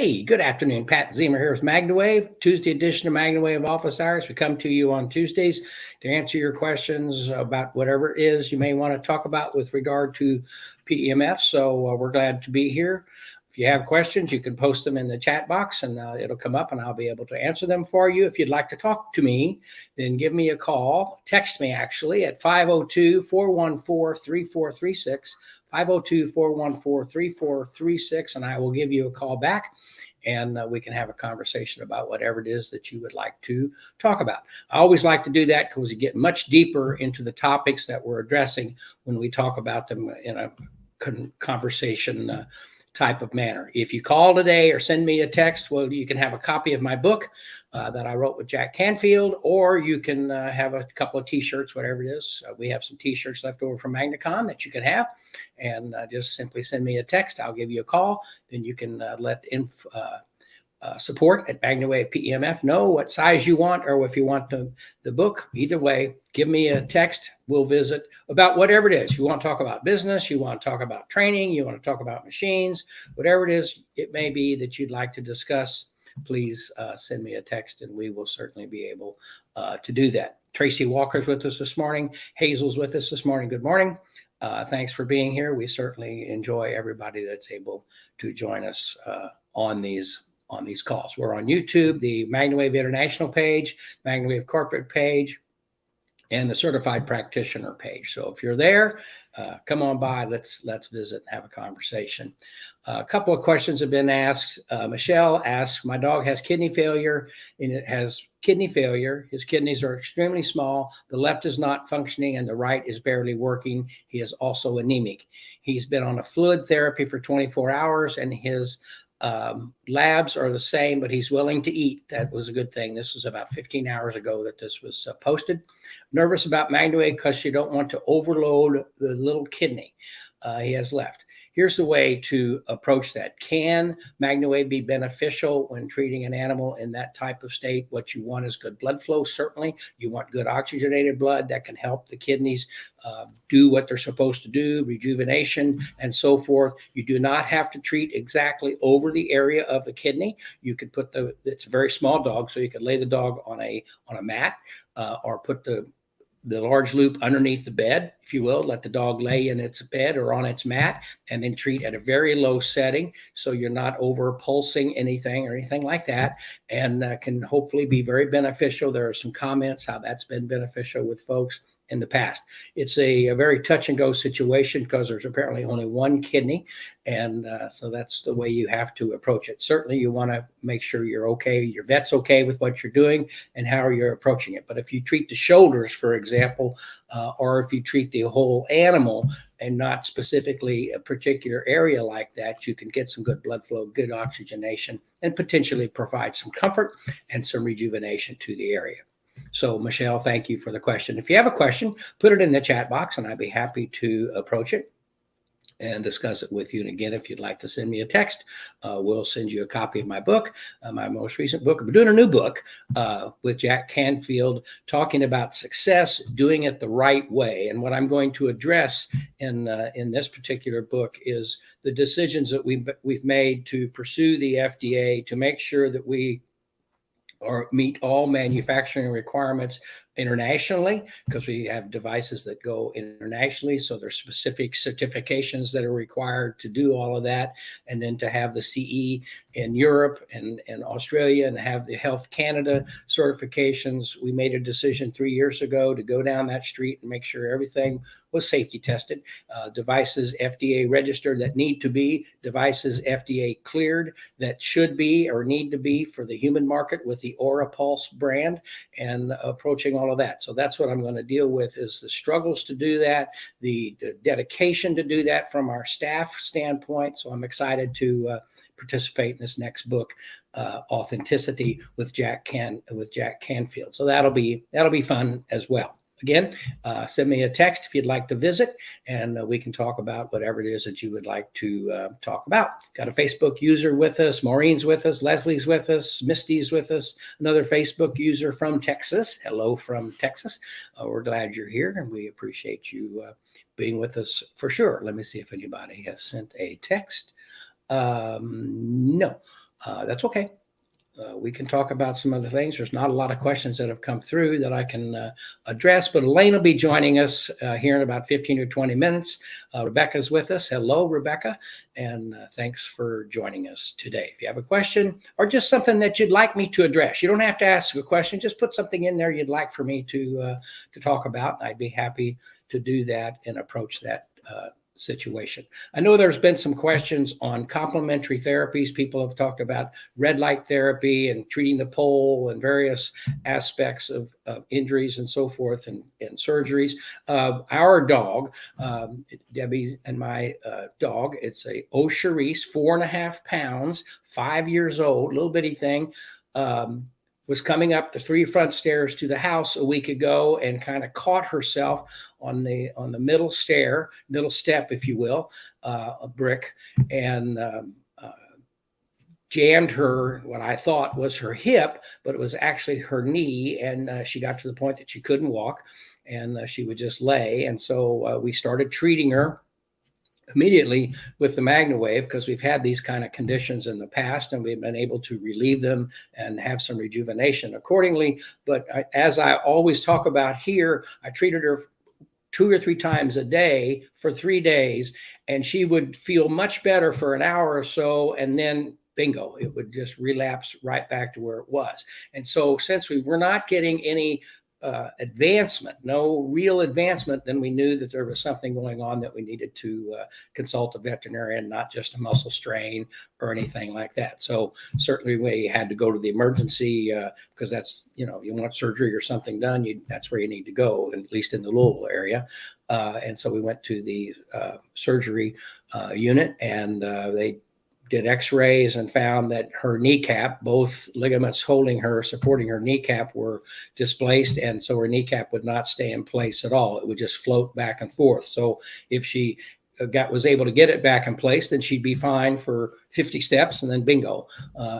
Hey, good afternoon. Pat Ziemer here with MagnaWave, Tuesday edition of MagnaWave Office Hours. We come to you on Tuesdays to answer your questions about whatever it is you may want to talk about with regard to PEMF. So we're glad to be here. If you have questions, you can post them in the chat box and it'll come up and I'll be able to answer them for you. If you'd like to talk to me, then give me a call. Text me actually at 502-414-3436. 502-414-3436, and I will give you a call back and we can have a conversation about whatever it is that you would like to talk about. I always like to do that because we get much deeper into the topics that we're addressing when we talk about them in a conversation type of manner. If you call today or send me a text, well, you can have a copy of my book that I wrote with Jack Canfield, or you can have a couple of t-shirts, whatever it is. We have some t-shirts left over from MagnaCon that you can have, and just simply send me a text. I'll give you a call. Then you can let support at MagnaWave PEMF know what size you want, or if you want the book. Either way, give me a text. We'll visit about whatever it is. You want to talk about business, you want to talk about training, you want to talk about machines, whatever it is it may be that you'd like to discuss, please send me a text and we will certainly be able to do that. Tracy Walker's with us this morning. Hazel's with us this morning. Good morning. Thanks for being here. We certainly enjoy everybody that's able to join us on these calls. We're on YouTube, the MagnaWave International page, MagnaWave Corporate page, and the Certified Practitioner page. So if you're there, come on by. Let's visit and have a conversation. A couple of questions have been asked. Michelle asked, my dog has kidney failure, and it has kidney failure. His kidneys are extremely small. The left is not functioning and the right is barely working. He is also anemic. He's been on a fluid therapy for 24 hours and his labs are the same, but he's willing to eat. That was a good thing. This was about 15 hours ago that this was posted. Nervous about MagnaWave because you don't want to overload the little kidney he has left. Here's the way to approach that. Can MagnaWave be beneficial when treating an animal in that type of state? What you want is good blood flow, certainly. You want good oxygenated blood that can help the kidneys do what they're supposed to do, rejuvenation, and so forth. You do not have to treat exactly over the area of the kidney. You could put it's a very small dog, so you could lay the dog on a mat or put the large loop underneath the bed, if you will, let the dog lay in its bed or on its mat, and then treat at a very low setting so you're not over pulsing anything or anything like that, and can hopefully be very beneficial. There are some comments how that's been beneficial with folks in the past. It's a very touch and go situation because there's apparently only one kidney. And so that's the way you have to approach it. Certainly you want to make sure you're okay, your vet's okay with what you're doing and how you're approaching it. But if you treat the shoulders, for example, or if you treat the whole animal and not specifically a particular area like that, you can get some good blood flow, good oxygenation, and potentially provide some comfort and some rejuvenation to the area. So, Michelle, thank you for the question. If you have a question, put it in the chat box and I'd be happy to approach it and discuss it with you. And again, if you'd like to send me a text, we'll send you a copy of my book, my most recent book. We're doing a new book with Jack Canfield talking about success, doing it the right way. And what I'm going to address in this particular book is the decisions that we've made to pursue the FDA to make sure that we or meet all manufacturing requirements internationally, because we have devices that go internationally. So there's specific certifications that are required to do all of that. And then to have the CE in Europe and Australia and have the Health Canada certifications. We made a decision 3 years ago to go down that street and make sure everything was safety tested. Devices FDA registered that need to be, devices FDA cleared that should be or need to be for the human market with the Aura Pulse brand, and approaching all of that. So that's what I'm going to deal with, is the struggles to do that, the dedication to do that from our staff standpoint. So I'm excited to participate in this next book, Authenticity with Jack Canfield. So that'll be fun as well. Again, send me a text if you'd like to visit, and we can talk about whatever it is that you would like to talk about. Got a Facebook user with us. Maureen's with us. Leslie's with us. Misty's with us. Another Facebook user from Texas. Hello from Texas. We're glad you're here, and we appreciate you being with us for sure. Let me see if anybody has sent a text. No. that's okay. We can talk about some other things. There's not a lot of questions that have come through that I can address, but Elaine will be joining us here in about 15 or 20 minutes. Rebecca's with us. Hello, Rebecca, and thanks for joining us today. If you have a question or just something that you'd like me to address, you don't have to ask a question. Just put something in there you'd like for me to talk about. I'd be happy to do that and approach that situation. I know there's been some questions on complementary therapies. People have talked about red light therapy and treating the pole and various aspects of injuries and so forth and surgeries. Our dog, Debbie and my dog, it's a O'Cherise, 4.5 pounds, 5 years old, little bitty thing. Was coming up the 3 front stairs to the house a week ago and kind of caught herself on the middle step, if you will, a brick, and jammed her, what I thought was her hip, but it was actually her knee. And she got to the point that she couldn't walk and she would just lay. And so we started treating her immediately with the MagnaWave, because we've had these kind of conditions in the past and we've been able to relieve them and have some rejuvenation accordingly. But as I always talk about here, I treated her 2 or 3 times a day for 3 days, and she would feel much better for an hour or so, and then bingo, it would just relapse right back to where it was. And so since we were not getting any advancement, no real advancement, then we knew that there was something going on, that we needed to consult a veterinarian, not just a muscle strain or anything like that. So certainly we had to go to the emergency because that's, you want surgery or something done, that's where you need to go, at least in the Louisville area. And so we went to the surgery unit, and they did x-rays and found that her kneecap, both ligaments holding her, supporting her kneecap, were displaced. And so her kneecap would not stay in place at all. It would just float back and forth. So if she was able to get it back in place, then she'd be fine for 50 steps, and then bingo,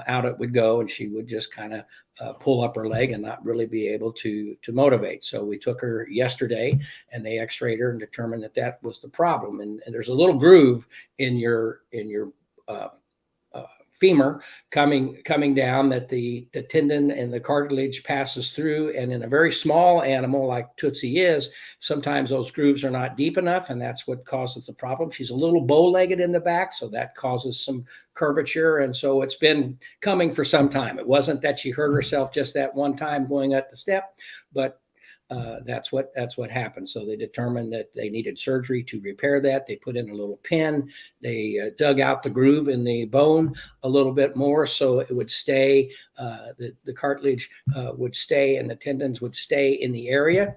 out it would go, and she would just kind of pull up her leg and not really be able to motivate. So we took her yesterday, and they x-rayed her and determined that that was the problem. And there's a little groove in your femur coming down that the tendon and the cartilage passes through. And in a very small animal like Tootsie is, sometimes those grooves are not deep enough, and that's what causes the problem. She's a little bow-legged in the back, so that causes some curvature. And so it's been coming for some time. It wasn't that she hurt herself just that one time going up the step, but that's what happened. So they determined that they needed surgery to repair that. They put in a little pin. They dug out the groove in the bone a little bit more, so it would stay. The cartilage would stay, and the tendons would stay in the area.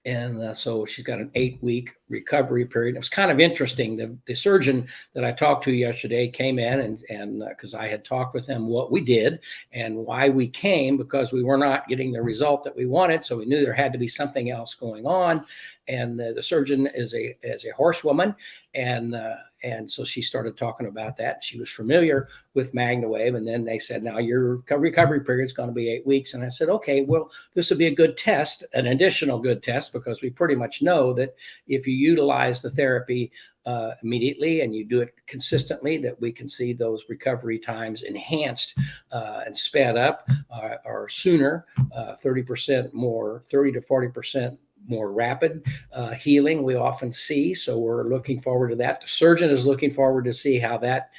And so she's got an 8-week recovery period. It was kind of interesting. The surgeon that I talked to yesterday came in, and because I had talked with him what we did and why we came, because we were not getting the result that we wanted. So we knew there had to be something else going on. And the surgeon is a horsewoman, and so she started talking about that. She was familiar with MagnaWave, and then they said, now your recovery period is going to be 8 weeks. And I said, okay, well, this would be a good test, an additional good test, because we pretty much know that if you utilize the therapy immediately and you do it consistently, that we can see those recovery times enhanced and sped up or sooner, 30% more, 30 to 40% more rapid healing we often see. So we're looking forward to that. The surgeon is looking forward to see how that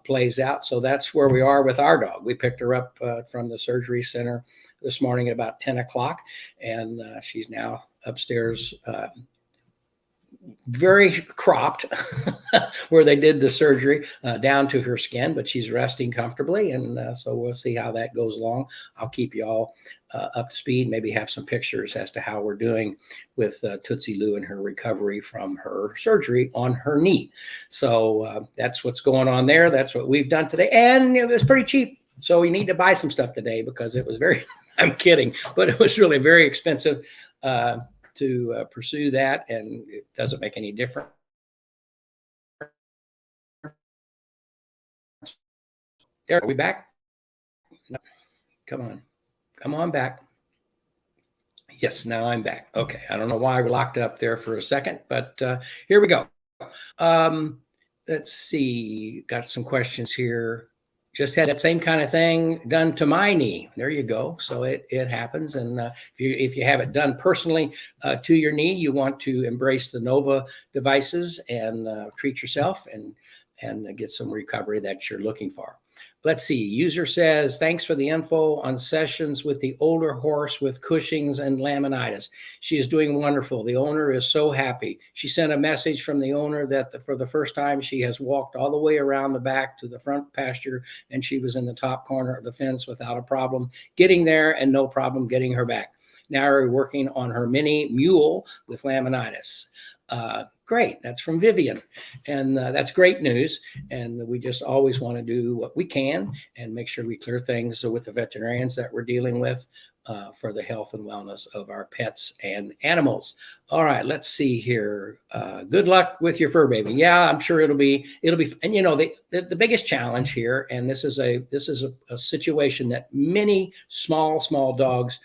plays out. So that's where we are with our dog. We picked her up from the surgery center this morning at about 10 o'clock, and she's now upstairs, very cropped where they did the surgery, down to her skin, but she's resting comfortably. And so we'll see how that goes along. I'll keep you all up to speed, maybe have some pictures as to how we're doing with Tootsie Lou and her recovery from her surgery on her knee. So that's what's going on there. That's what we've done today. And it was pretty cheap. So we need to buy some stuff today because it was very, I'm kidding, but it was really very expensive to pursue that, and it doesn't make any difference. There, are we back? No. Come on back. Yes, now I'm back. Okay, I don't know why we locked up there for a second, but here we go. Let's see, got some questions here. just had that same kind of thing done to my knee. There you go. So it happens. And if you have it done personally to your knee, you want to embrace the Nova devices and treat yourself and get some recovery that you're looking for. Let's see. User says, thanks for the info on sessions with the older horse with Cushing's and laminitis. She is doing wonderful. The owner is so happy. She sent a message from the owner that for the first time, she has walked all the way around the back to the front pasture, and she was in the top corner of the fence without a problem getting there and no problem getting her back. Now we're working on her mini mule with laminitis. Great. That's from Vivian. And that's great news. And we just always want to do what we can and make sure we clear things with the veterinarians that we're dealing with for the health and wellness of our pets and animals. All right, let's see here. Good luck with your fur baby. Yeah, I'm sure it'll be, and you know, the biggest challenge here, and this is a situation that many small dogs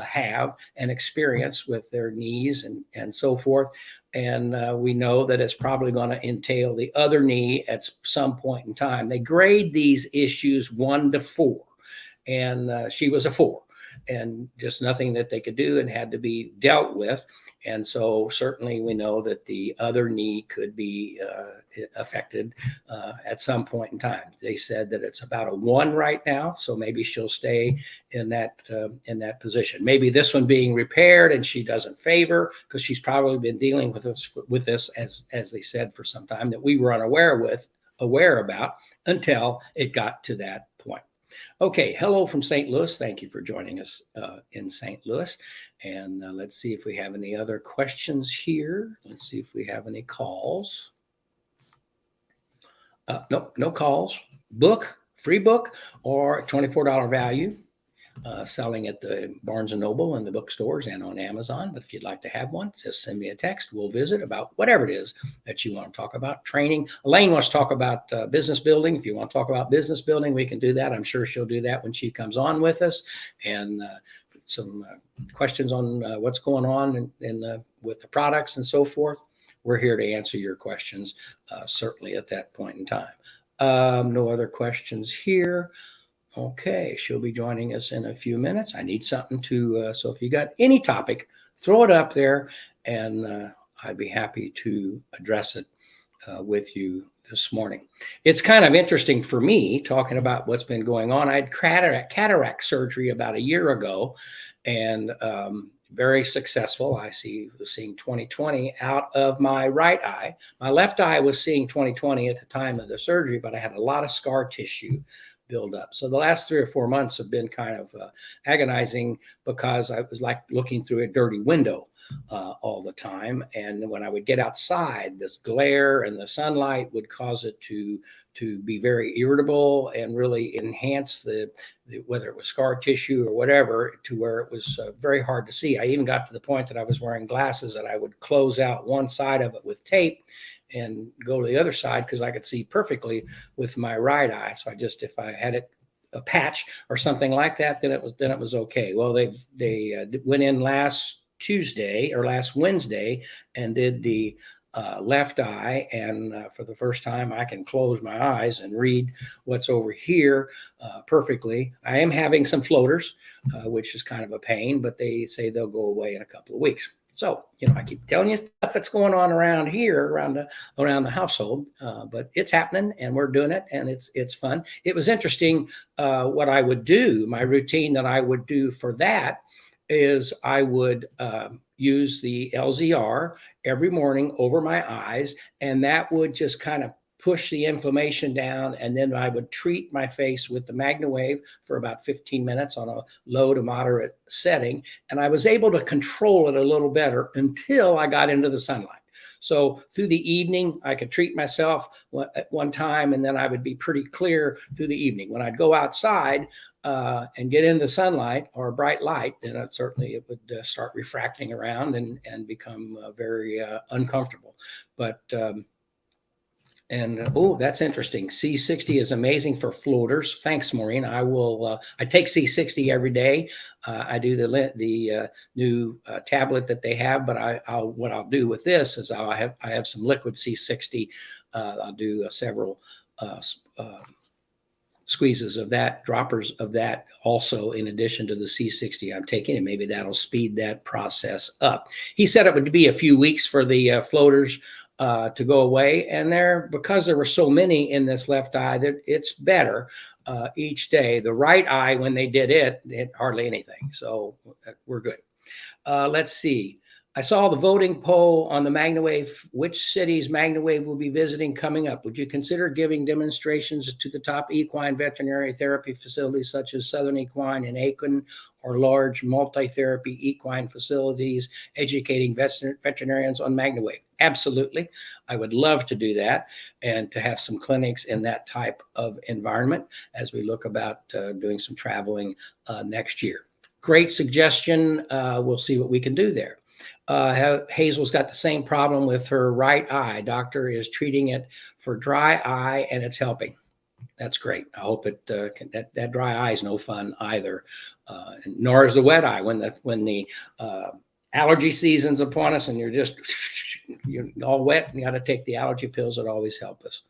have and experience with their knees and so forth. And we know that it's probably going to entail the other knee at some point in time. They grade these issues 1 to 4, and she was a 4, and just nothing that they could do and had to be dealt with. And so certainly we know that the other knee could be affected at some point in time. They said that it's about a 1 right now, so maybe she'll stay in that position. Maybe this one being repaired and she doesn't favor, because she's probably been dealing with this as they said for some time that we were aware about until it got to that point. Okay, hello from St. Louis. Thank you for joining us in St. Louis. And let's see if we have any other questions here. Let's see if we have any calls. No calls. Free book, or $24 value. Selling at the Barnes & Noble and the bookstores and on Amazon. But if you'd like to have one, just send me a text. We'll visit about whatever it is that you want to talk about. Training. Elaine wants to talk about business building. If you want to talk about business building, we can do that. I'm sure she'll do that when she comes on with us. And some questions on what's going on with the products and so forth. We're here to answer your questions, certainly at that point in time. No other questions here. Okay, she'll be joining us in a few minutes. I need something to, so if you got any topic, throw it up there, and I'd be happy to address it with you this morning. It's kind of interesting for me talking about what's been going on. I had cataract surgery about a year ago, and very successful. I was seeing 20/20 out of my right eye. My left eye was seeing 20/20 at the time of the surgery, but I had a lot of scar tissue build up. So the last 3 or 4 months have been kind of agonizing, because I was like looking through a dirty window all the time. And when I would get outside, this glare and the sunlight would cause it to be very irritable and really enhance the whether it was scar tissue or whatever, to where it was very hard to see. I even got to the point that I was wearing glasses that I would close out one side of it with tape and go to the other side, because I could see perfectly with my right eye. So if I had a patch or something like that, then it was okay. Well, they went in last Wednesday and did the left eye, and for the first time I can close my eyes and read what's over here perfectly. I am having some floaters, which is kind of a pain, but they say they'll go away in a couple of weeks. So, I keep telling you stuff that's going on around here, around the household, but it's happening, and we're doing it, and it's fun. It was interesting what I would do. My routine that I would do for that is I would use the LZR every morning over my eyes, and that would just kind of push the inflammation down. And then I would treat my face with the MagnaWave for about 15 minutes on a low to moderate setting. And I was able to control it a little better until I got into the sunlight. So through the evening, I could treat myself at one time, and then I would be pretty clear through the evening. When I'd go outside and get in the sunlight or bright light, then it would start refracting around and become very uncomfortable. But that's interesting. C60 is amazing for floaters. Thanks, Maureen. I take C60 every day. I do the new tablet that they have, but what I'll do with this is I have some liquid C60. I'll do several squeezes of that, droppers of that also, in addition to the C60 I'm taking, and maybe that'll speed that process up. He said it would be a few weeks for the floaters to go away, and because there were so many in this left eye, that it's better each day. The right eye, when they did it hardly anything, so we're good. Let's see. I saw the voting poll on the MagnaWave. Which cities MagnaWave will be visiting coming up? Would you consider giving demonstrations to the top equine veterinary therapy facilities such as Southern Equine and Aiken, or large multi-therapy equine facilities, educating veterinarians on MagnaWave? Absolutely. I would love to do that, and to have some clinics in that type of environment as we look about doing some traveling next year. Great suggestion. We'll see what we can do there. Hazel's got the same problem with her right eye. Doctor is treating it for dry eye, and it's helping. That's great. I hope that dry eye is no fun either, nor is the wet eye. When the allergy season's upon us and you're all wet and you got to take the allergy pills, that always help us.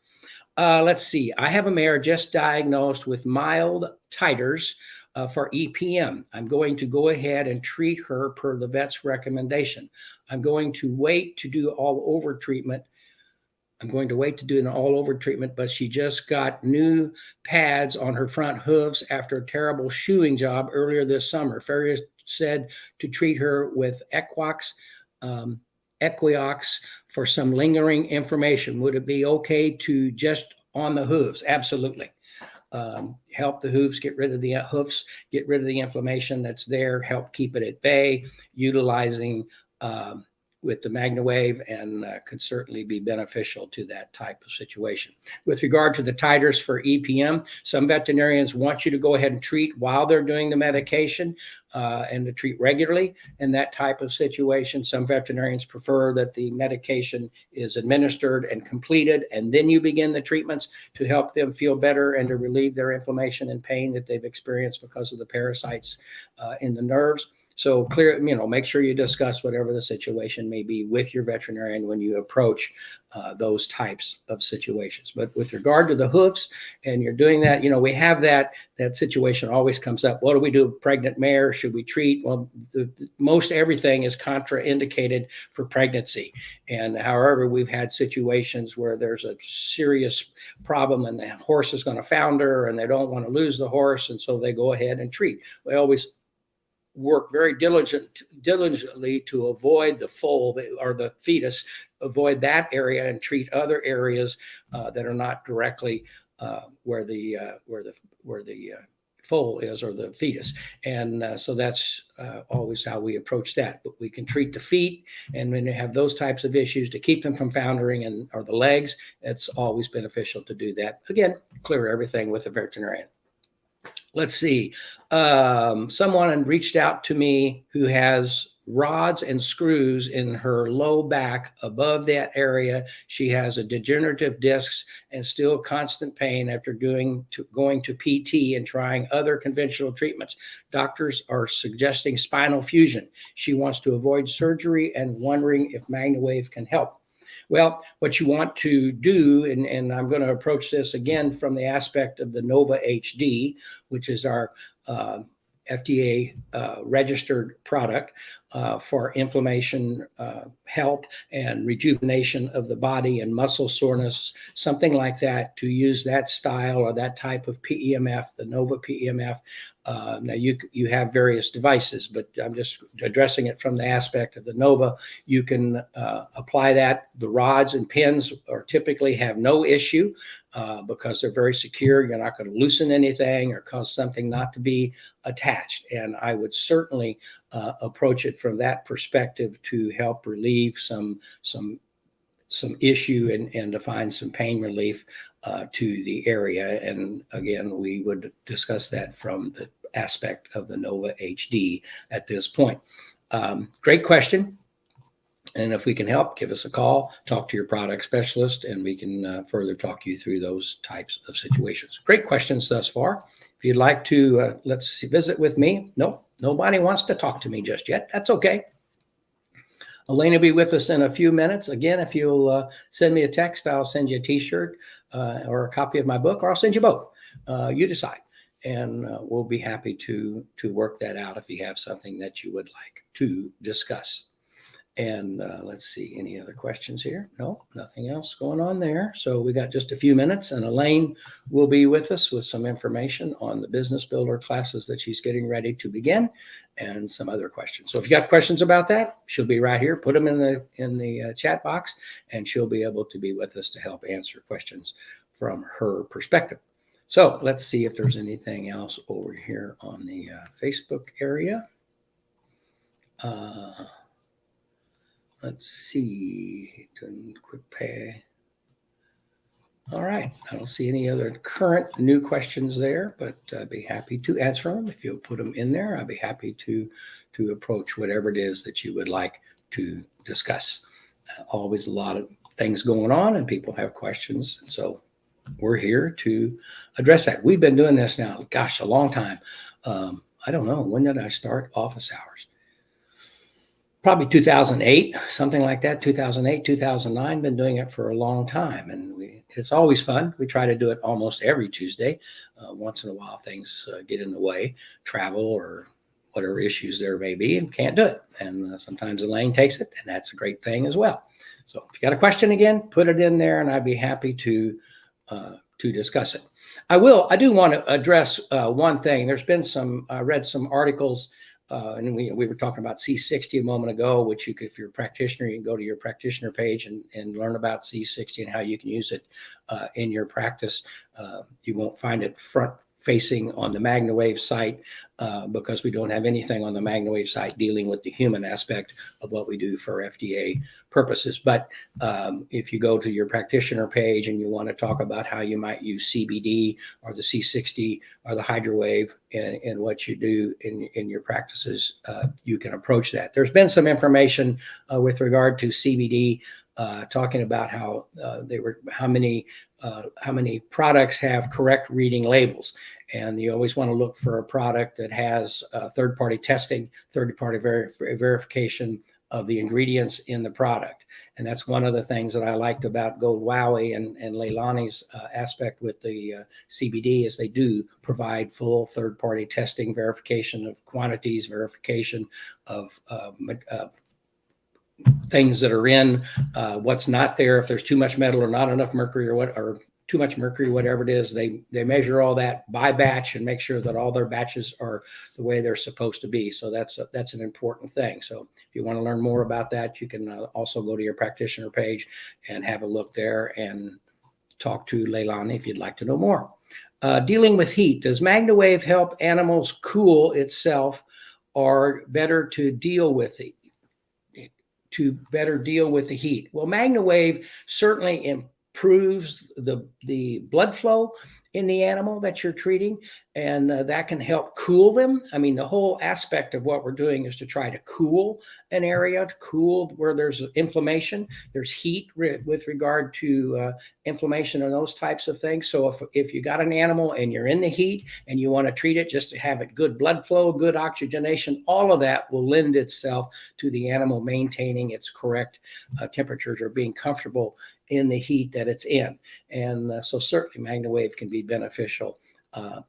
Let's see. I have a mare just diagnosed with mild titers for EPM. I'm going to go ahead and treat her per the vet's recommendation. I'm going to wait to do all over treatment. An all-over treatment, but she just got new pads on her front hooves after a terrible shoeing job earlier this summer. Farrier said to treat her with Equiox for some lingering inflammation. Would it be okay to just on the hooves? Absolutely. Help the hooves, get rid of the inflammation that's there, help keep it at bay, utilizing with the MagnaWave, and could certainly be beneficial to that type of situation. With regard to the titers for EPM, some veterinarians want you to go ahead and treat while they're doing the medication, and to treat regularly in that type of situation. Some veterinarians prefer that the medication is administered and completed, and then you begin the treatments to help them feel better and to relieve their inflammation and pain that they've experienced because of the parasites in the nerves. So make sure you discuss whatever the situation may be with your veterinarian when you approach those types of situations. But with regard to the hoofs, and you're doing that, we have that situation always comes up. What do we do with pregnant mare? Should we treat? Well, most everything is contraindicated for pregnancy. And however, we've had situations where there's a serious problem and the horse is going to founder and they don't want to lose the horse, and so they go ahead and treat. We always work very diligently to avoid the foal or the fetus, avoid that area, and treat other areas that are not directly where the foal is or the fetus. And so that's always how we approach that. But we can treat the feet, and when you have those types of issues, to keep them from foundering, or the legs, it's always beneficial to do that. Again, clear everything with a veterinarian. Let's see. Someone reached out to me who has rods and screws in her low back above that area. She has a degenerative discs and still constant pain after going to PT and trying other conventional treatments. Doctors are suggesting spinal fusion. She wants to avoid surgery and wondering if MagnaWave can help. Well, what you want to do, and I'm going to approach this again from the aspect of the Nova HD, which is our FDA registered product for inflammation help and rejuvenation of the body and muscle soreness, something like that, to use that style or that type of PEMF, the Nova PEMF. Now you have various devices, but I'm just addressing it from the aspect of the Nova. You can apply that. The rods and pins typically have no issue because they're very secure. You're not going to loosen anything or cause something not to be attached. And I would certainly approach it from that perspective to help relieve some issue and to find some pain relief to the area. And again, we would discuss that from the aspect of the Nova HD at this point. Great question. And if we can help, give us a call, talk to your product specialist, and we can further talk you through those types of situations. Great questions thus far. If you'd like to, let's visit with me. No, nobody wants to talk to me just yet. That's okay. Elaine will be with us in a few minutes. Again, if you'll send me a text, I'll send you a t-shirt or a copy of my book, or I'll send you both. you decide. And we'll be happy to work that out if you have something that you would like to discuss. And let's see, any other questions here? No, nothing else going on there. So we got just a few minutes, and Elaine will be with us with some information on the business builder classes that she's getting ready to begin, and some other questions. So if you got questions about that, she'll be right here. Put them in the chat box, and she'll be able to be with us to help answer questions from her perspective. So let's see if there's anything else over here on the Facebook area. Let's see, doing quick pay. All right, I don't see any other current new questions there, but I'd be happy to answer them. If you'll put them in there, I'd be happy to approach whatever it is that you would like to discuss. Always a lot of things going on and people have questions. And so we're here to address that. We've been doing this now, gosh, a long time. I don't know, when did I start office hours? Probably 2008, something like that, 2008, 2009, been doing it for a long time. And it's always fun. We try to do it almost every Tuesday. Once in a while, things get in the way, travel or whatever issues there may be, and can't do it. And sometimes Elaine takes it, and that's a great thing as well. So if you got a question again, put it in there, and I'd be happy to discuss it. I do want to address one thing. There's been I read some articles. And we were talking about C60 a moment ago, which if you're a practitioner, you can go to your practitioner page and learn about C60 and how you can use it in your practice. You won't find it front facing on the MagnaWave site because we don't have anything on the MagnaWave site dealing with the human aspect of what we do for FDA purposes. But if you go to your practitioner page and you want to talk about how you might use CBD or the C60 or the HydroWave in what you do in your practices, you can approach that. There's been some information with regard to CBD talking about how many products have correct reading labels. And you always want to look for a product that has third-party testing, third-party verification of the ingredients in the product. And that's one of the things that I liked about Gold Wowie and Leilani's aspect with the CBD is they do provide full third-party testing, verification of quantities, verification of things that are in, what's not there, if there's too much metal or not enough mercury or too much mercury, whatever it is, they measure all that by batch and make sure that all their batches are the way they're supposed to be. So that's an important thing. So if you want to learn more about that, you can also go to your practitioner page and have a look there and talk to Leilani if you'd like to know more. Dealing with heat. Does MagnaWave help animals cool itself or better to deal with it? To better deal with the heat? Well, MagnaWave certainly improves the blood flow in the animal that you're treating, and that can help cool them. I mean, the whole aspect of what we're doing is to try to cool an area, to cool where there's inflammation. There's heat with regard to inflammation and those types of things. So if you got an animal and you're in the heat and you want to treat it just to have it good blood flow, good oxygenation, all of that will lend itself to the animal maintaining its correct temperatures or being comfortable in the heat that it's in. And so certainly MagnaWave can be beneficial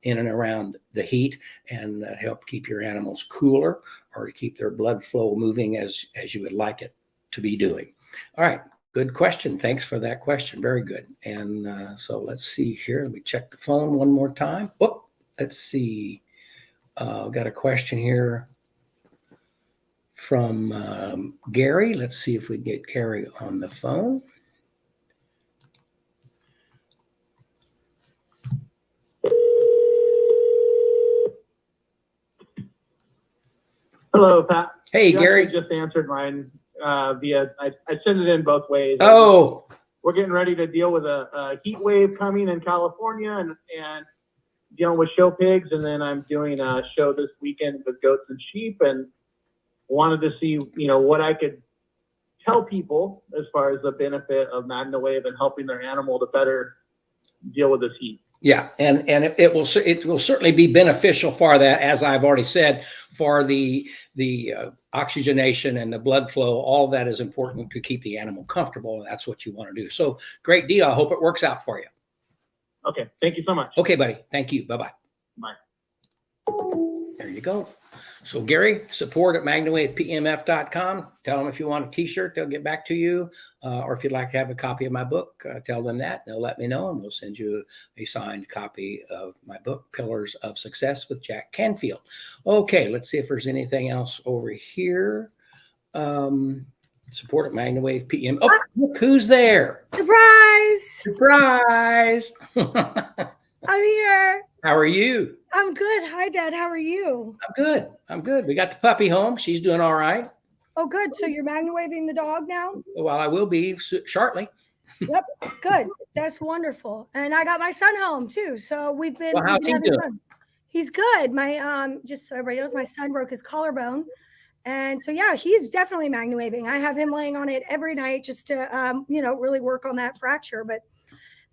in and around the heat and help keep your animals cooler or to keep their blood flow moving as you would like it to be doing. All right, good question. Thanks for that question. Very good. And so let's see here. Let me check the phone one more time. Oh, let's see. Got a question here from Gary. Let's see if we can get Gary on the phone. Hello, Pat. Hey, Gary. Just answered mine via, I sent it in both ways. Oh. We're getting ready to deal with a heat wave coming in California and dealing with show pigs. And then I'm doing a show this weekend with goats and sheep and wanted to see, what I could tell people as far as the benefit of MagnaWave and helping their animal to better deal with this heat. Yeah, and it will certainly be beneficial for that, as I've already said, for the oxygenation and the blood flow. All that is important to keep the animal comfortable, and that's what you want to do. So great deal. I hope it works out for you. Okay. Thank you so much. Okay, buddy. Thank you. Bye-bye. Bye. There you go. So Gary, support at MagnaWavePMF.com. Tell them if you want a t-shirt, they'll get back to you. Or if you'd like to have a copy of my book, tell them that. They'll let me know, and we'll send you a signed copy of my book, Pillars of Success with Jack Canfield. Okay, let's see if there's anything else over here. Support at MagnaWave PM. Oh, look who's there. Surprise! Surprise. I'm here. How are you? I'm good. Hi, Dad. How are you? I'm good. I'm good. We got the puppy home. She's doing all right. Oh, good. So you're MagnaWaving the dog now? Well, I will be shortly. Yep. Good. That's wonderful. And I got my son home too. So we've been. Well, how's he doing? Fun. He's good. My just so everybody knows, my son broke his collarbone, and so yeah, he's definitely MagnaWaving. I have him laying on it every night just to really work on that fracture. But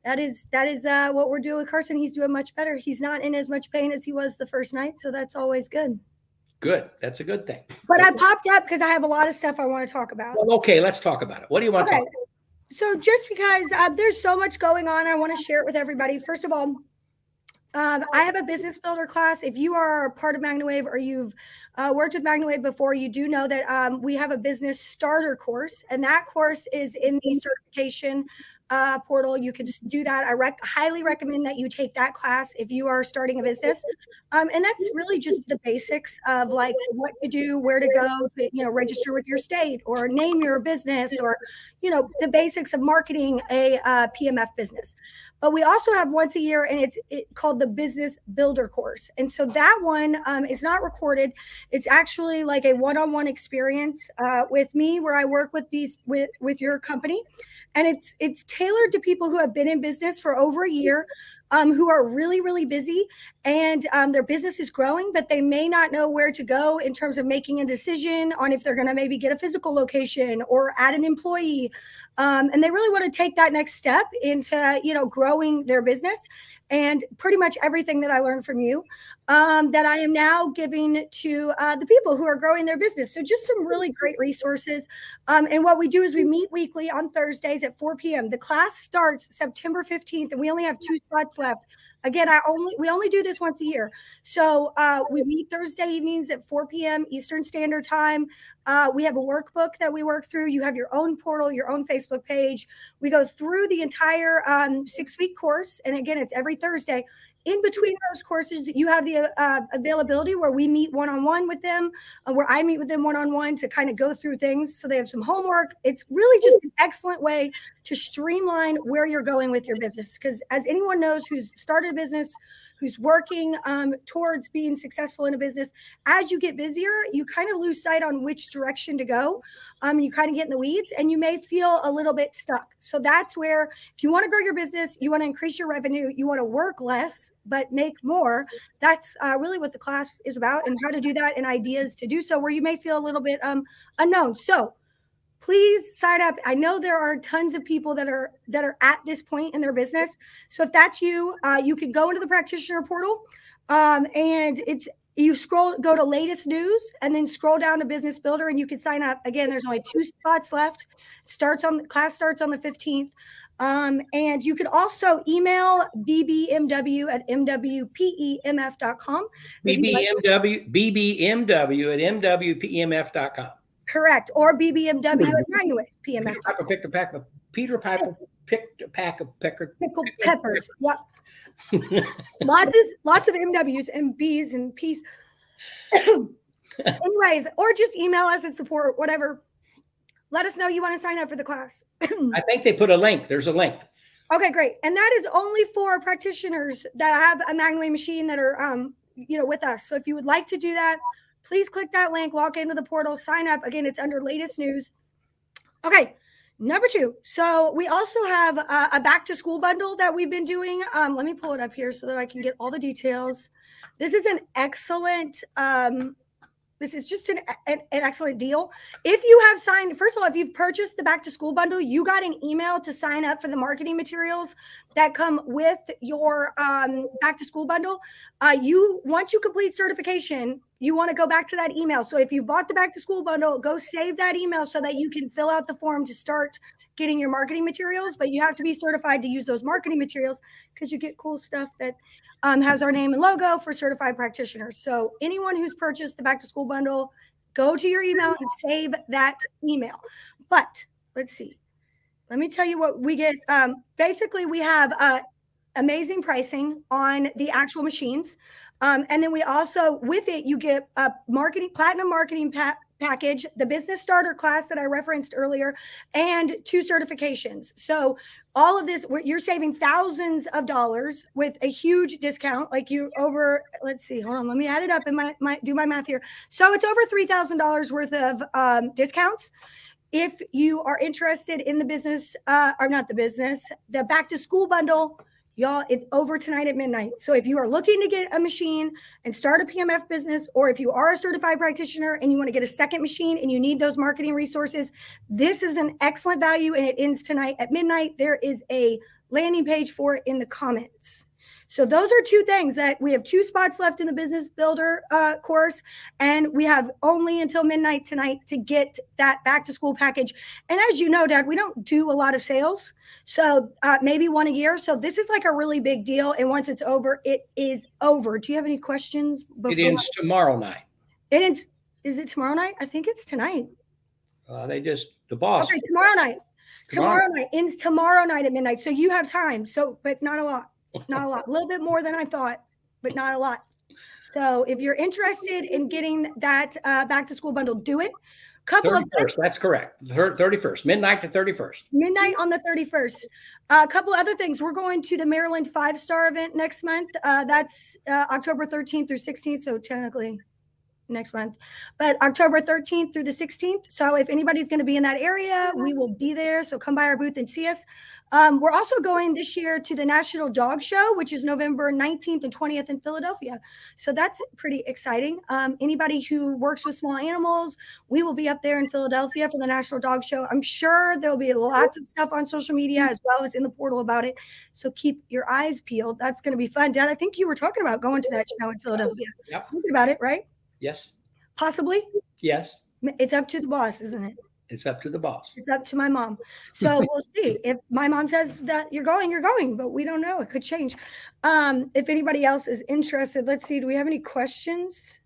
that is what we're doing with Carson. He's doing much better. He's not in as much pain as he was the first night, so that's always good. Good. That's a good thing. But I popped up because I have a lot of stuff I want to talk about. Well, okay, let's talk about it. What do you want to talk about? So just because there's so much going on, I want to share it with everybody. First of all, I have a business builder class. If you are part of MagnaWave or you've worked with MagnaWave before, you do know that we have a business starter course, and that course is in the certification portal. You can do that. I highly recommend that you take that class if you are starting a business. And that's really just the basics of like what to do, where to go, to, register with your state or name your business, or, the basics of marketing a PMF business. But we also have once a year, and it's called the Business Builder course. And so that one is not recorded. It's actually like a one-on-one experience with me, where I work with with your company, and it's tailored to people who have been in business for over a year, who are really, really busy, and their business is growing, but they may not know where to go in terms of making a decision on if they're going to maybe get a physical location or add an employee. And they really want to take that next step into, growing their business. And pretty much everything that I learned from you, that I am now giving to the people who are growing their business. So just some really great resources. And what we do is we meet weekly on Thursdays at 4 p.m. The class starts September 15th, and we only have 2 spots left. Again, we only do this once a year. So we meet Thursday evenings at 4 p.m. Eastern Standard Time. We have a workbook that we work through. You have your own portal, your own Facebook page. We go through the entire 6-week course. And again, it's every Thursday. In between those courses, you have the availability where we meet one-on-one with them, where I meet with them one-on-one to kind of go through things. So they have some homework. It's really just an excellent way to streamline where you're going with your business. Because as anyone knows who's started a business, who's working towards being successful in a business, as you get busier, you kind of lose sight on which direction to go. You kind of get in the weeds, and you may feel a little bit stuck. So that's where, if you want to grow your business, you want to increase your revenue, you want to work less, but make more. That's really what the class is about, and how to do that, and ideas to do so where you may feel a little bit unknown. So please sign up. I know there are tons of people that are at this point in their business. So if that's you, you can go into the practitioner portal, and go to latest news, and then scroll down to Business Builder, and you can sign up. Again, there's only 2 spots left. Class starts on the 15th. And you can also email bbmw@mwpemf.com. bbmw@mwpemf.com. Correct. Or bbmw at MagnaWave PMF. Peter Piper picked a pack of pickled peppers. Yep. lots of MWs and B's and P's. Anyways, or just email us at support, whatever. Let us know you want to sign up for the class. I think they put a link. There's a link. Okay, great. And that is only for practitioners that have a MagnaWave machine that are with us. So if you would like to do that, please click that link, log into the portal, sign up. Again, it's under latest news. Okay, number 2. So we also have a back to school bundle that we've been doing. Let me pull it up here so that I can get all the details. This is an excellent, this is just an excellent deal. If you have signed, first of all, if you've purchased the back to school bundle, you got an email to sign up for the marketing materials that come with your back to school bundle. Once you complete certification, you want to go back to that email. So if you bought the back to school bundle, go save that email so that you can fill out the form to start getting your marketing materials, but you have to be certified to use those marketing materials because you get cool stuff that has our name and logo for certified practitioners. So anyone who's purchased the back to school bundle, go to your email and save that email. But let's see. Let me tell you what we get. Basically, we have amazing pricing on the actual machines. And then we also, with it, you get a platinum marketing package, the business starter class that I referenced earlier, and 2 certifications. So all of this, you're saving thousands of dollars with a huge discount. Like let's see, hold on, let me add it up and do my math here. So it's over $3,000 worth of discounts. If you are interested in the business, or not the business, the back to school bundle, y'all, it's over tonight at midnight. So if you are looking to get a machine and start a PMF business, or if you are a certified practitioner and you want to get a second machine and you need those marketing resources, this is an excellent value, and it ends tonight at midnight. There is a landing page for it in the comments. So those are 2 things that we have 2 spots left in the business builder course, and we have only until midnight tonight to get that back to school package. And as you know, Dad, we don't do a lot of sales, so maybe 1 a year. So this is like a really big deal. And once it's over, it is over. Do you have any questions? It ends tomorrow night. Is it tomorrow night? I think it's tonight. The boss. Okay, tomorrow night. Tomorrow night ends tomorrow night at midnight. So you have time. So, but not a lot. Not a lot, a little bit more than I thought, but not a lot. So if you're interested in getting that back to school bundle, do it. 31st, that's correct. 31st, midnight to 31st. Midnight on the 31st. A couple other things. We're going to the Maryland 5-star event next month. That's October 13th through 16th. So technically next month, but October 13th through the 16th. So if anybody's going to be in that area, we will be there. So come by our booth and see us. We're also going this year to the National Dog Show, which is November 19th and 20th in Philadelphia. So that's pretty exciting. Anybody who works with small animals, we will be up there in Philadelphia for the National Dog Show. I'm sure there'll be lots of stuff on social media as well as in the portal about it. So keep your eyes peeled. That's going to be fun. Dad, I think you were talking about going to that show in Philadelphia. Yep. Thinking about it, right? Yes. Possibly. Yes. It's up to the boss, isn't it? It's up to the boss. It's up to my mom. So we'll see. If my mom says that you're going, but we don't know. It could change. If anybody else is interested, let's see. Do we have any questions?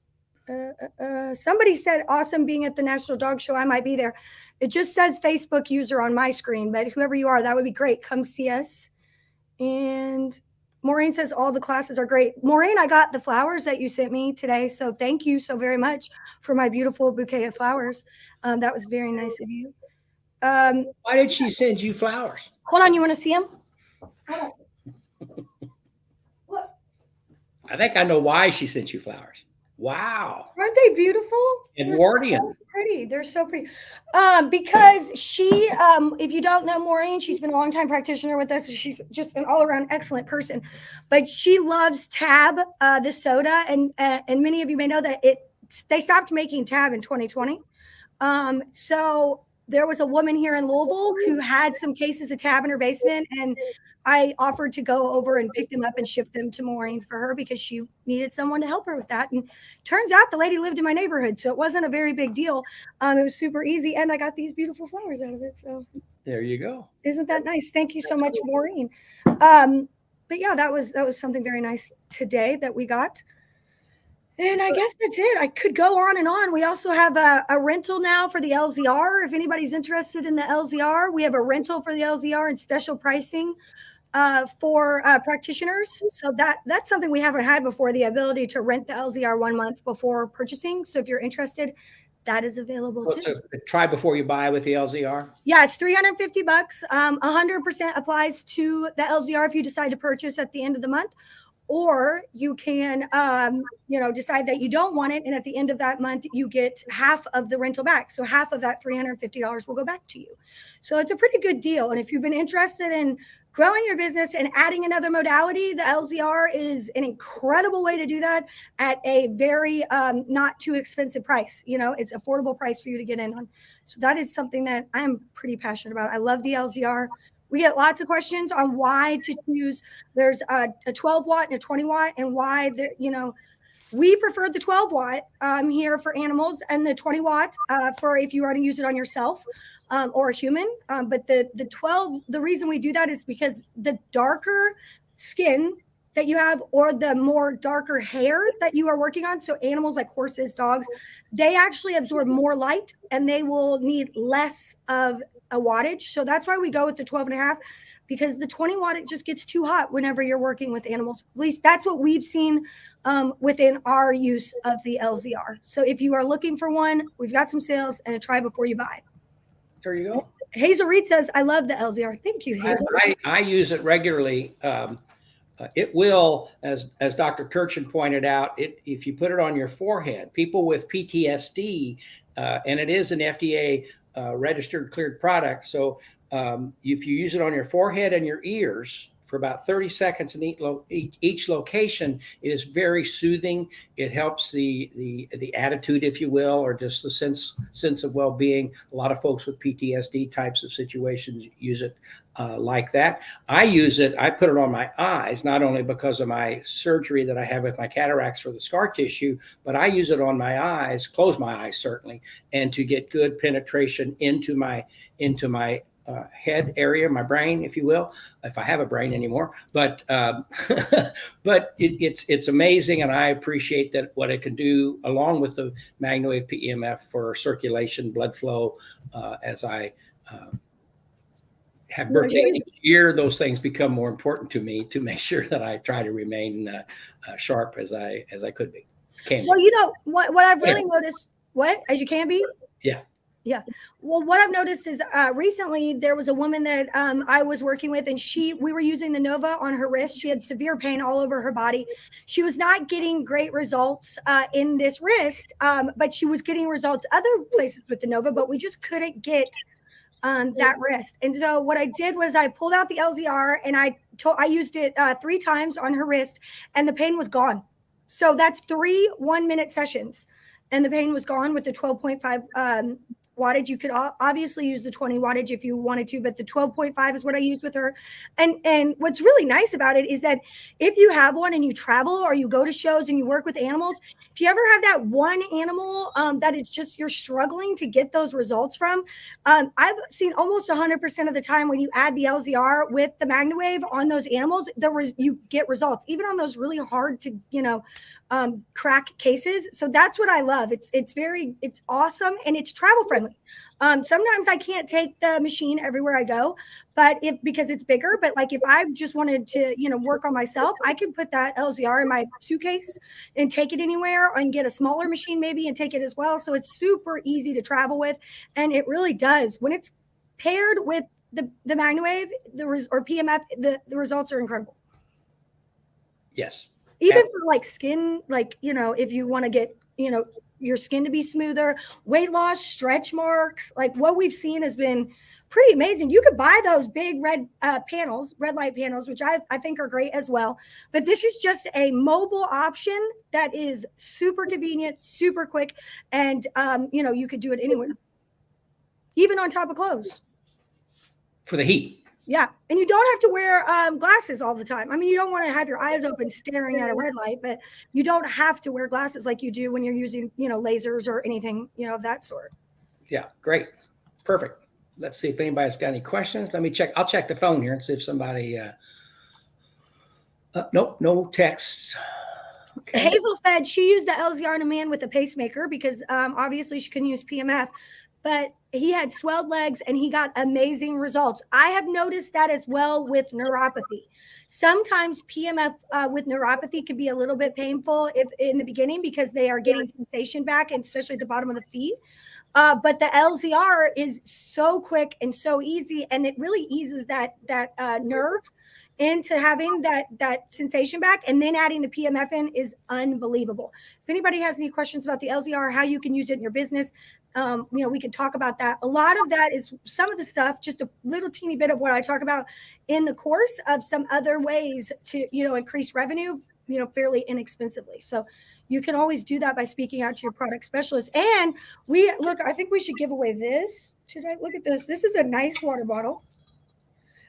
Somebody said, awesome being at the National Dog Show. I might be there. It just says Facebook user on my screen, but whoever you are, that would be great. Come see us. And Maureen says all the classes are great. Maureen, I got the flowers that you sent me today. So thank you so very much for my beautiful bouquet of flowers. That was very nice of you. Why did she send you flowers? Hold on. You want to see them? What? I think I know why she sent you flowers. Wow. Aren't they beautiful? Edwardian. So pretty. They're so pretty. Because she, if you don't know Maureen, she's been a long time practitioner with us. She's just an all around excellent person, but she loves Tab, the soda. And many of you may know that they stopped making Tab in 2020. So there was a woman here in Louisville who had some cases of Tab in her basement, and I offered to go over and pick them up and ship them to Maureen for her because she needed someone to help her with that. And turns out the lady lived in my neighborhood, so it wasn't a very big deal. It was super easy, and I got these beautiful flowers out of it. So there you go. Isn't that nice? Thank you so much, Maureen. But yeah, that was something very nice today that we got. And I guess that's it. I could go on and on. We also have a rental now for the LZR. If anybody's interested in the LZR, we have a rental for the LZR and special pricing for practitioners. So that's something we haven't had before, the ability to rent the LZR 1 month before purchasing. So if you're interested, that is available too. So try before you buy with the LZR? Yeah, it's $350. 100% applies to the LZR if you decide to purchase at the end of the month. Or you can, decide that you don't want it. And at the end of that month, you get half of the rental back. So half of that $350 will go back to you. So it's a pretty good deal. And if you've been interested in growing your business and adding another modality, the LZR is an incredible way to do that at a very not too expensive price. It's affordable price for you to get in on. So that is something that I'm pretty passionate about. I love the LZR. We get lots of questions on why to choose. There's a 12 watt and a 20 watt and why We prefer the 12 watt here for animals, and the 20 watt for if you want to use it on yourself or a human. But the 12, the reason we do that is because the darker skin that you have, or the more darker hair that you are working on, so animals like horses, dogs, they actually absorb more light and they will need less of a wattage. So that's why we go with the 12.5, because the 20 watt, it just gets too hot whenever you're working with animals. At least that's what we've seen within our use of the LZR. So if you are looking for one, we've got some sales, and a try before you buy. There you go. Hazel Reed says, I love the LZR. Thank you, Hazel. I use it regularly. It will, as Dr. Turchin pointed out, if you put it on your forehead, people with PTSD, and it is an FDA registered, cleared product. So if you use it on your forehead and your ears for about 30 seconds in each location, it is very soothing. It helps the attitude, if you will, or just the sense of well-being. A lot of folks with PTSD types of situations use it like that. I use it, I put it on my eyes, not only because of my surgery that I have with my cataracts for the scar tissue, but I use it on my eyes, close my eyes certainly, and to get good penetration into my head area, my brain, if you will, if I have a brain anymore. But but it's amazing, and I appreciate that what it can do, along with the MagnaWave PEMF for circulation, blood flow. As I have birthdays each year, those things become more important to me to make sure that I try to remain sharp as I could be. Well, you know what I've really noticed. What, as you can be? Yeah. Yeah. Well, what I've noticed is recently there was a woman that I was working with, and we were using the Nova on her wrist. She had severe pain all over her body. She was not getting great results in this wrist, but she was getting results other places with the Nova, but we just couldn't get that wrist. And so what I did was I pulled out the LZR and I used it 3 times on her wrist, and the pain was gone. So that's 3 1-minute sessions, and the pain was gone with the 12.5 wattage. You could obviously use the 20 wattage if you wanted to, but the 12.5 is what I used with her. And what's really nice about it is that if you have one and you travel or you go to shows and you work with animals, if you ever have that one animal that it's just you're struggling to get those results from, I've seen almost 100% of the time when you add the LZR with the MagnaWave on those animals, you get results, even on those really hard to, crack cases. So that's what I love. It's awesome, and it's travel friendly. Sometimes I can't take the machine everywhere I go, because it's bigger, but like if I just wanted to, work on myself, I can put that LZR in my suitcase and take it anywhere, and get a smaller machine maybe and take it as well. So it's super easy to travel with. And it really does, when it's paired with the MagnaWave, or PMF, the results are incredible. Yes. Even for like skin, if you want to get, your skin to be smoother, weight loss, stretch marks, like what we've seen has been pretty amazing. You could buy those big red light panels, which I think are great as well. But this is just a mobile option that is super convenient, super quick. And, you could do it anywhere, even on top of clothes. For the heat. Yeah. And you don't have to wear glasses all the time. I mean, you don't want to have your eyes open staring at a red light, but you don't have to wear glasses like you do when you're using, lasers or anything, of that sort. Yeah. Great. Perfect. Let's see if anybody's got any questions. Let me check. I'll check the phone here and see if somebody, nope, no texts. Okay. Hazel said she used the LZR on a man with a pacemaker because obviously she couldn't use PMF, but he had swelled legs and he got amazing results. I have noticed that as well with neuropathy. Sometimes PMF with neuropathy can be a little bit painful in the beginning because they are getting sensation back, and especially at the bottom of the feet. But the LZR is so quick and so easy, and it really eases that nerve into having that sensation back, and then adding the PMF in is unbelievable. If anybody has any questions about the LZR, how you can use it in your business, we can talk about that. A lot of that is some of the stuff, just a little teeny bit of what I talk about in the course of some other ways to, increase revenue, fairly inexpensively. So you can always do that by speaking out to your product specialist. And I think we should give away this today. Look at this. This is a nice water bottle.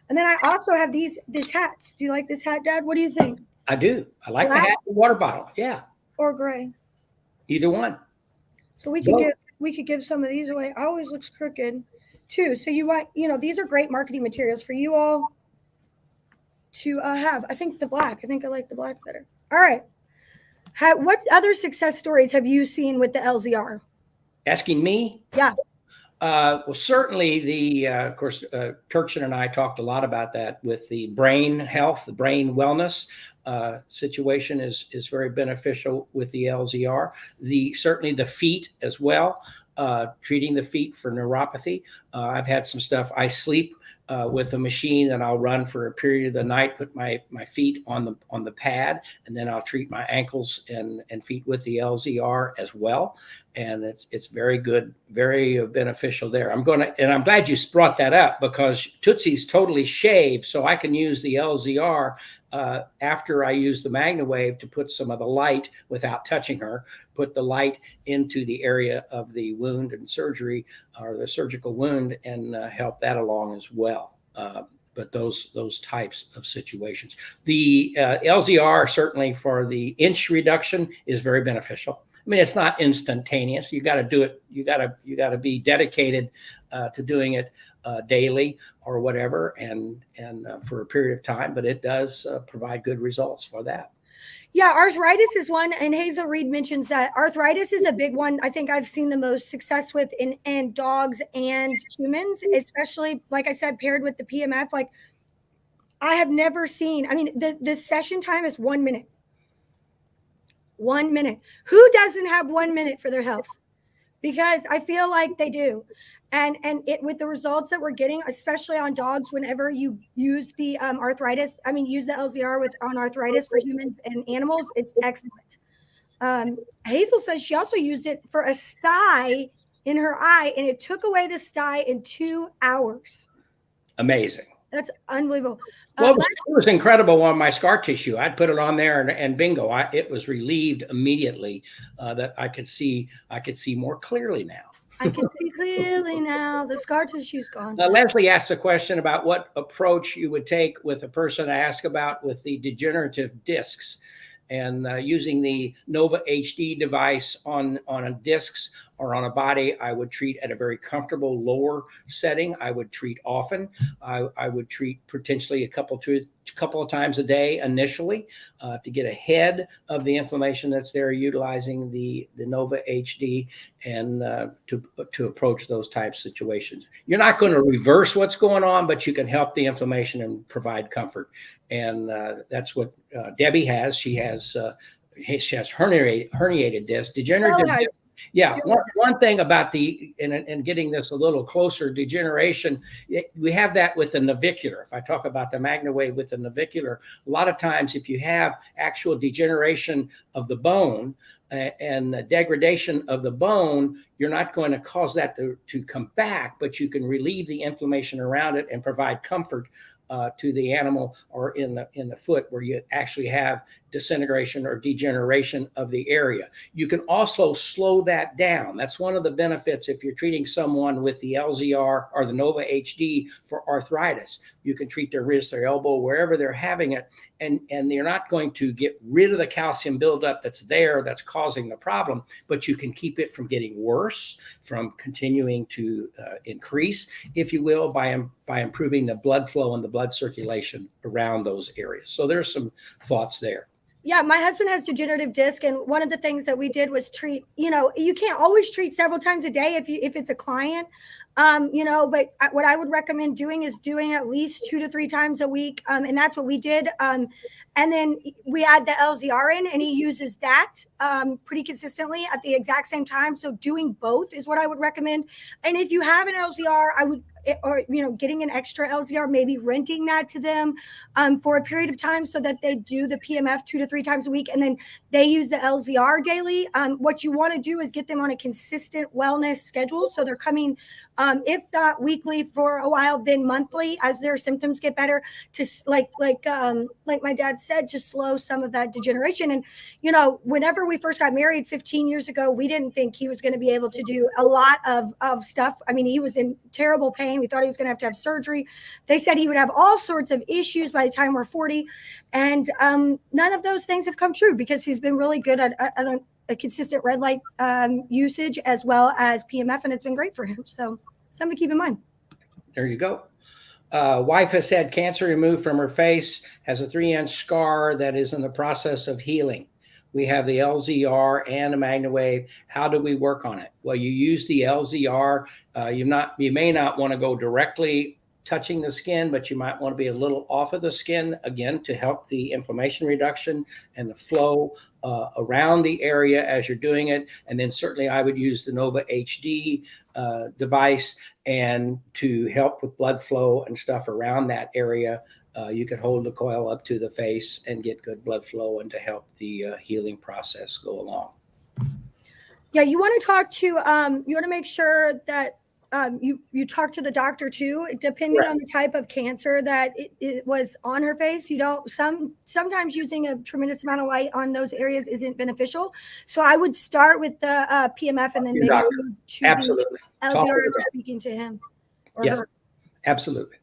And then I also have these hats. Do you like this hat, Dad? What do you think? I do. I like the hat and water bottle. Yeah. or gray? Either one. So Both. we could give some of these away. Always looks crooked too. So you want, these are great marketing materials for you all to have. I think I like the black better. All right. What other success stories have you seen with the LZR? Asking me? Yeah. Well, certainly of course, Kirkshin and I talked a lot about that with the brain health, the brain wellness situation is very beneficial with the LZR. Certainly the feet as well, treating the feet for neuropathy. I've had some stuff. I sleep with a machine, and I'll run for a period of the night, put my feet on the pad, and then I'll treat my ankles and feet with the LZR as well. And it's very good, very beneficial there. I'm glad you brought that up, because Tootsie's totally shaved, so I can use the LZR after I use the MagnaWave to put some of the light without touching her, put the light into the area of the wound and surgery, or the surgical wound, and help that along as well. But those types of situations, the LZR certainly for the inch reduction is very beneficial. I mean, it's not instantaneous. You got to do it. You got to be dedicated to doing it daily or whatever, and for a period of time. But it does provide good results for that. Yeah, arthritis is one, and Hazel Reed mentions that arthritis is a big one. I think I've seen the most success with in dogs and humans, especially, like I said, paired with the PMF. Like, I have never seen. I mean, the session time is 1 minute. 1 minute. Who doesn't have 1 minute for their health? Because I feel like they do. And it, with the results that we're getting, especially on dogs, whenever you use the use the LZR on arthritis for humans and animals, it's excellent. Hazel says she also used it for a sty in her eye, and it took away the sty in 2 hours. Amazing. That's unbelievable. Well, it was incredible on my scar tissue. I'd put it on there, and bingo, it was relieved immediately. That I could see more clearly now. I can see clearly now. The scar tissue's gone. Leslie asked a question about what approach you would take with a person I asked about with the degenerative discs, and using the Nova HD device on a discs or on a body. I would treat at a very comfortable lower setting. I would treat often. I would treat potentially a couple of times a day initially to get ahead of the inflammation that's there, utilizing the Nova HD, and to approach those types of situations. You're not going to reverse what's going on, but you can help the inflammation and provide comfort. And that's what Debbie has. She has herniated disc, degenerative disc. Yeah, one thing about and getting this a little closer, degeneration, we have that with the navicular. If I talk about the MagnaWave with the navicular, a lot of times if you have actual degeneration of the bone and degradation of the bone, you're not going to cause that to come back, but you can relieve the inflammation around it and provide comfort to the animal, or in the foot where you actually have disintegration or degeneration of the area. You can also slow that down. That's one of the benefits if you're treating someone with the LZR or the Nova HD for arthritis. You can treat their wrist, their elbow, wherever they're having it, and you're not going to get rid of the calcium buildup that's there that's causing the problem, but you can keep it from getting worse, from continuing to increase, if you will, by improving the blood flow and the blood circulation around those areas. So there's some thoughts there. Yeah, my husband has degenerative disc, and one of the things that we did was treat. You can't always treat several times a day if it's a client, But what I would recommend doing is doing at least 2 to 3 times a week, and that's what we did. And then we add the LZR in, and he uses that pretty consistently at the exact same time. So doing both is what I would recommend. And if you have an LZR, I would. Or getting an extra LZR, maybe renting that to them for a period of time so that they do the PMF 2 to 3 times a week, and then they use the LZR daily. What you want to do is get them on a consistent wellness schedule, so they're coming, if not weekly for a while, then monthly as their symptoms get better. To like my dad said, to slow some of that degeneration. And whenever we first got married 15 years ago, we didn't think he was going to be able to do a lot of stuff. I mean, he was in terrible pain. pain. We thought he was going to have surgery. They said he would have all sorts of issues by the time we're 40. And none of those things have come true because he's been really good at a consistent red light usage as well as PMF, and it's been great for him. So something to keep in mind. There you go. Wife has had cancer removed from her face, has a 3-inch scar that is in the process of healing. We have the LZR and a MagnaWave. How do we work on it? Well, you use the LZR. You may not want to go directly touching the skin, but you might want to be a little off of the skin, again, to help the inflammation reduction and the flow around the area as you're doing it. And then certainly I would use the Nova HD device and to help with blood flow and stuff around that area. You could hold the coil up to the face and get good blood flow and to help the healing process go along. Yeah, you want to talk to, you want to make sure that you talk to the doctor too, depending on the type of cancer that it was on her face. You don't, sometimes using a tremendous amount of light on those areas isn't beneficial. So I would start with the PMF and then maybe choosing Absolutely. LZR after speaking to him or Yes, her. absolutely.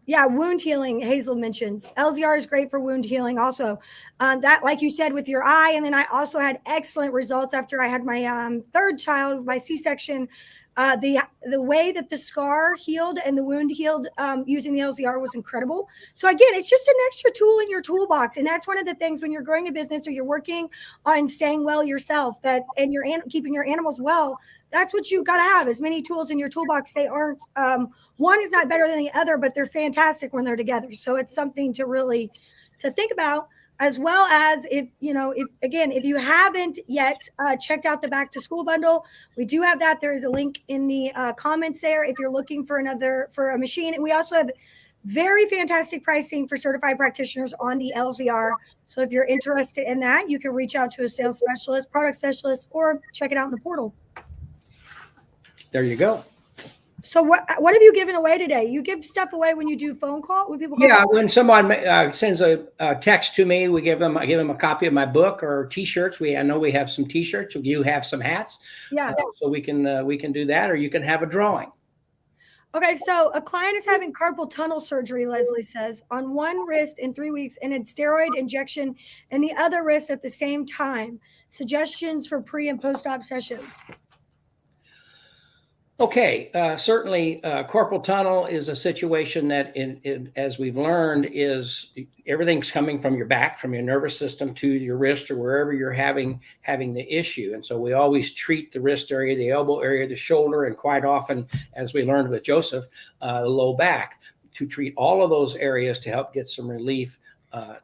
Yeah, wound healing, Hazel mentions. LZR is great for wound healing also. That, like you said, with your eye. And then I also had excellent results after I had my third child, my C-section. The way that the scar healed and the wound healed using the LZR was incredible. So again, it's just an extra tool in your toolbox. And that's one of the things when you're growing a business or you're working on staying well yourself, and you're keeping your animals well, that's what you got to have, as many tools in your toolbox. They aren't, one is not better than the other, but they're fantastic when they're together. So it's something to really to think about, as well as if you haven't yet checked out the back to school bundle, we do have that. There is a link in the comments there if you're looking for a machine. And we also have very fantastic pricing for certified practitioners on the LZR. So if you're interested in that, you can reach out to a sales specialist, product specialist, or check it out in the portal. There you go. So what have you given away today? You give stuff away when you do phone call? When people call? Yeah, when someone sends a text to me, I give them a copy of my book or T-shirts. I know we have some T-shirts. You have some hats. Yeah. So we can do that, or you can have a drawing. Okay, so a client is having carpal tunnel surgery, Leslie says, on one wrist in 3 weeks and a steroid injection in the other wrist at the same time. Suggestions for pre and post-op sessions. Okay, certainly carpal tunnel is a situation that, as we've learned, is everything's coming from your back, from your nervous system to your wrist or wherever you're having the issue. And so we always treat the wrist area, the elbow area, the shoulder, and quite often, as we learned with Joseph, the low back, to treat all of those areas to help get some relief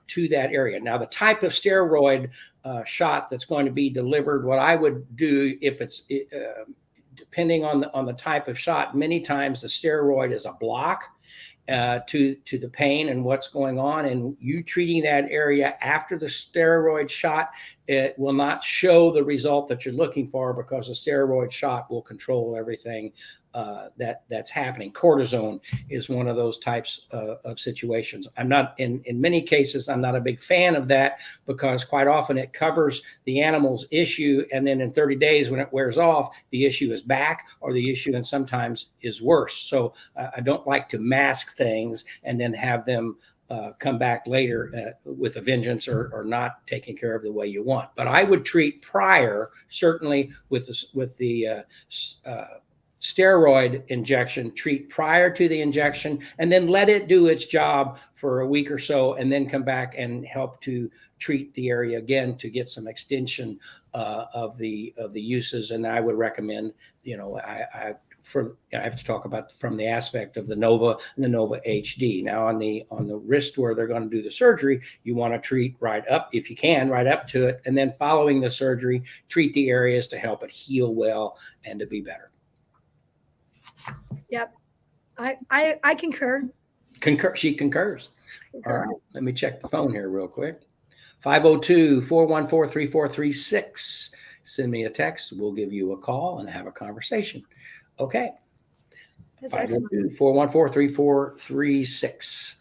to that area. Now, the type of steroid shot that's going to be delivered, what I would do if it's depending on the type of shot, many times the steroid is a block to the pain and what's going on. And you treating that area after the steroid shot, it will not show the result that you're looking for, because the steroid shot will control everything that's happening. Cortisone is one of those types of situations. I'm not, in many cases, I'm not a big fan of that, because quite often it covers the animal's issue, and then in 30 days when it wears off, the issue is back, or the issue and sometimes is worse. So I don't like to mask things and then have them come back later with a vengeance, or not taken care of the way you want. But I would treat prior, certainly with the steroid injection, treat prior to the injection, and then let it do its job for a week or so, and then come back and help to treat the area again to get some extension of the uses. And I would recommend, I have to talk about from the aspect of the Nova and the Nova HD. Now on the wrist where they're going to do the surgery, you want to treat right up, if you can, right up to it, and then following the surgery, treat the areas to help it heal well and to be better. Yep. I concur. She concurs. All right. Let me check the phone here real quick. 502-414-3436. Send me a text. We'll give you a call and have a conversation. Okay. 502-414-3436.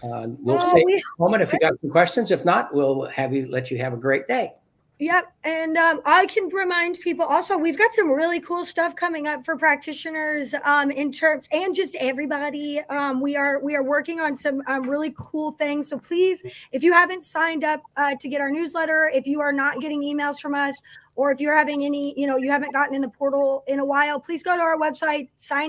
We'll stay a moment if you got some questions. If not, we'll let you have a great day. Yep. And I can remind people also, we've got some really cool stuff coming up for practitioners in terms and just everybody. We are working on some really cool things. So please, if you haven't signed up to get our newsletter, if you are not getting emails from us, or if you're having any, you haven't gotten in the portal in a while, please go to our website,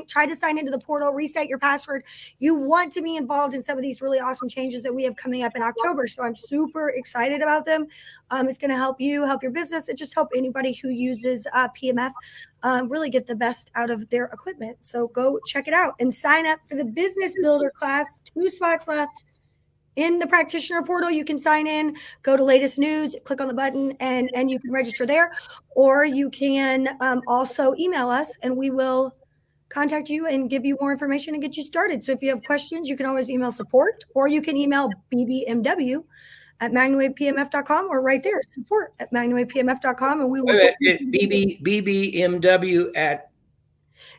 try to sign into the portal, reset your password. You want to be involved in some of these really awesome changes that we have coming up in October. So I'm super excited about them. It's going to help you, help your business, and just help anybody who uses PMF really get the best out of their equipment. So go check it out and sign up for the Business Builder class. 2 spots left. In the practitioner portal, you can sign in, go to latest news, click on the button, and you can register there. Or you can also email us, and we will contact you and give you more information and get you started. So if you have questions, you can always email support, or you can email bbmw@magnawavepmf.com, or right there, support@magnawavepmf.com, and we will BBMW at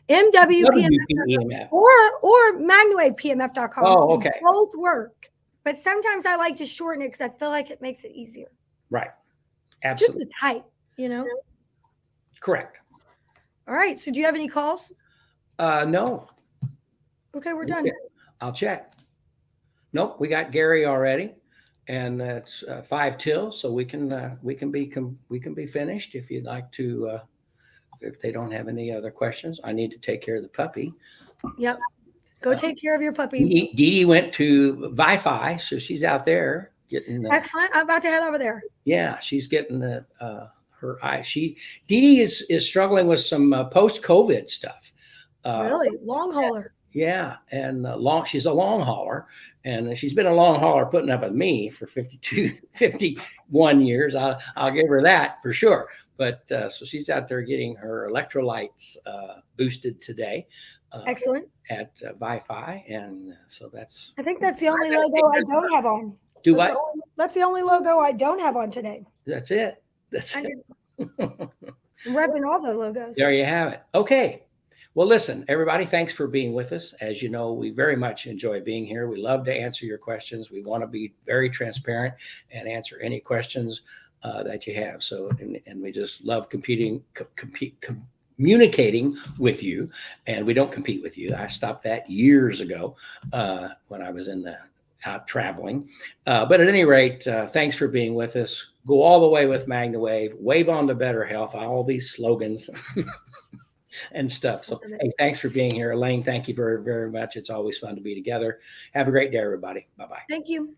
MWPMF or MagnaWavePMF.com. Oh, okay. Both work. But sometimes I like to shorten it because I feel like it makes it easier. Right. Absolutely. Just to type, Correct. All right. So do you have any calls? No. Okay, we're done. Okay. I'll check. Nope, we got Gary already, and it's 5 till, so we can be finished if you'd like to. If they don't have any other questions, I need to take care of the puppy. Yep. Go take care of your puppy. Dee Dee went to Wi-Fi, so she's out there getting. Excellent. I'm about to head over there. Yeah, she's getting her eye. Dee Dee is struggling with some post-COVID stuff. Really? Long hauler. Yeah, and she's a long hauler, and she's been a long hauler putting up with me for 51 years. I'll give her that for sure. But so she's out there getting her electrolytes boosted today. Excellent. At Wi-Fi, and so I think that's the only logo I don't have on. Do what? That's the only logo I don't have on today. That's it. That's it. I'm repping all the logos. There you have it. Okay. Well, listen, everybody, thanks for being with us. As you know, we very much enjoy being here. We love to answer your questions. We want to be very transparent and answer any questions that you have. So, and we just love communicating with you, and we don't compete with you. I stopped that years ago when I was out traveling. But at any rate, thanks for being with us. Go all the way with MagnaWave. Wave on to better health. All these slogans. And stuff. So, hey, thanks for being here. Elaine, thank you very, very much. It's always fun to be together. Have a great day, everybody. Bye-bye. Thank you.